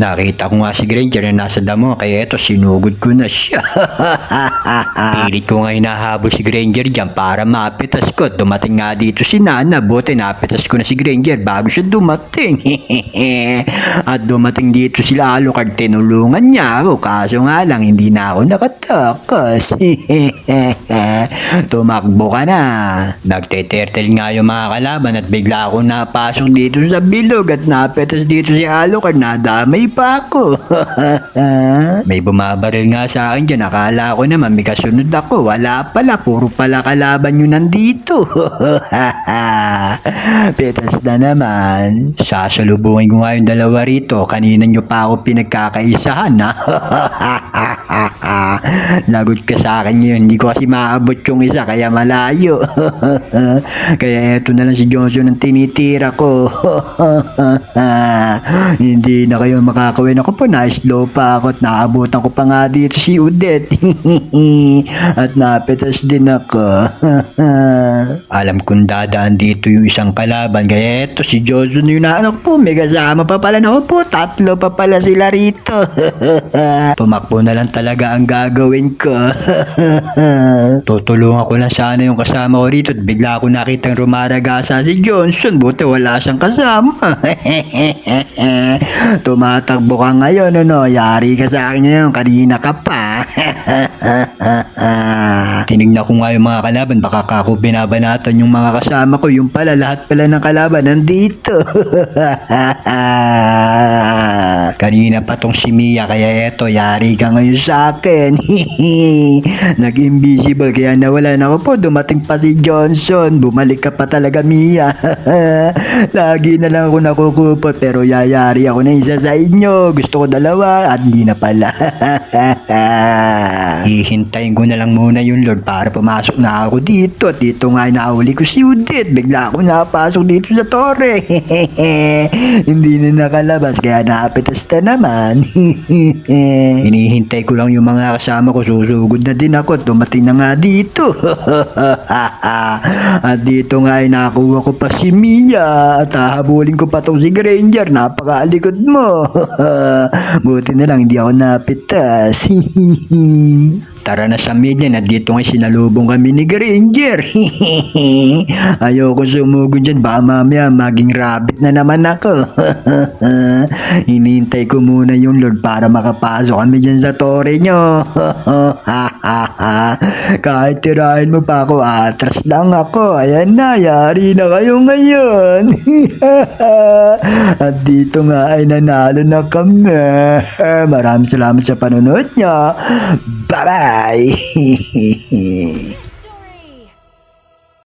Nakita ko nga si Granger na nasa damo, kaya eto sinugod ko na siya. Pilit ko nga hinahabol si Granger dyan para mapitas ko. Dumating nga dito si Nana, buti napitas ko na si Granger bago siya dumating. At dumating dito sila Alucard, tinulungan niya ako, kaso nga lang hindi na ako nakatakas. Tumakbo ka na. Nagte-turtle nga yung mga kalaban at bigla ako napasok dito sa bilog at napitas dito si Alucard, nadamay pa ako. May bumabaril nga sa akin dyan, akala ko naman may kasunod ako, wala pala, puro pala kalaban yun nandito. Pitas na naman. Sasalubungin ko nga yung dalawa rito, kanina nyo pa ako pinagkakaisahan, ha? Lagot ka sa akin yun, hindi ko kasi maabot yung isa kaya malayo. Kaya eto na lang si Johnson ang tinitira ko. Hindi na kayo makakawin ako po, na-slow pa ako at naabutan ko pa nga dito si Odette. At napitas din ako. Alam kong dadaan dito yung isang kalaban, kaya eto si Johnson yung anak po, may kasama pa pala na po, tatlo pa pala sila rito. Tumakbo na lang talaga ang gagawin ko. Tutulungan ko lang sana yung kasama ko rito at bigla ako nakitang rumaragasa si Johnson, buti wala siyang kasama. Tumatakbo ka ngayon, ano? Yari ka sa akin ngayon, kanina ka pa. Tinignan ko nga yung mga kalaban, baka ako binabanatan yung mga kasama ko, yung pala lahat pala ng kalaban nandito. Kanina pa tong si Mia, kaya eto, yari ka ngayon sa akin. Nag-invisible kaya nawalan ako po, dumating pa si Johnson, bumalik ka pa talaga Mia. Lagi na lang ako nakukupot pero yayari ako na isa sa inyo, gusto ko dalawa at hindi na pala. Hihintayin ko na lang muna yung Lord para pumasok na ako dito, at dito nga nauli ko si Odette, bigla ako napasok dito sa tore. Hindi na nakalabas kaya napitas na naman. Hinihintay ko lang yung mga kasama ko, susugod na din ako, dumating na nga dito. At dito nga ay nakuha ko pa si Mia at hahabulin ko pa tong si Granger, napakaalikod mo. Buti na lang hindi ako napitas. Tara na sa media na dito nga sinalubong kami ni Granger. Ayoko sumugod dyan, baka mamaya maging rabbit na naman ako. Hinihintay ko muna yung Lord para makapasok kami dyan sa tore nyo. Kahit tirahin mo pa ako, atras lang ako. Ayan na, yari na kayo ngayon. At dito nga ay nanalo na kami. Maraming salamat sa panonood nyo. Bye-bye!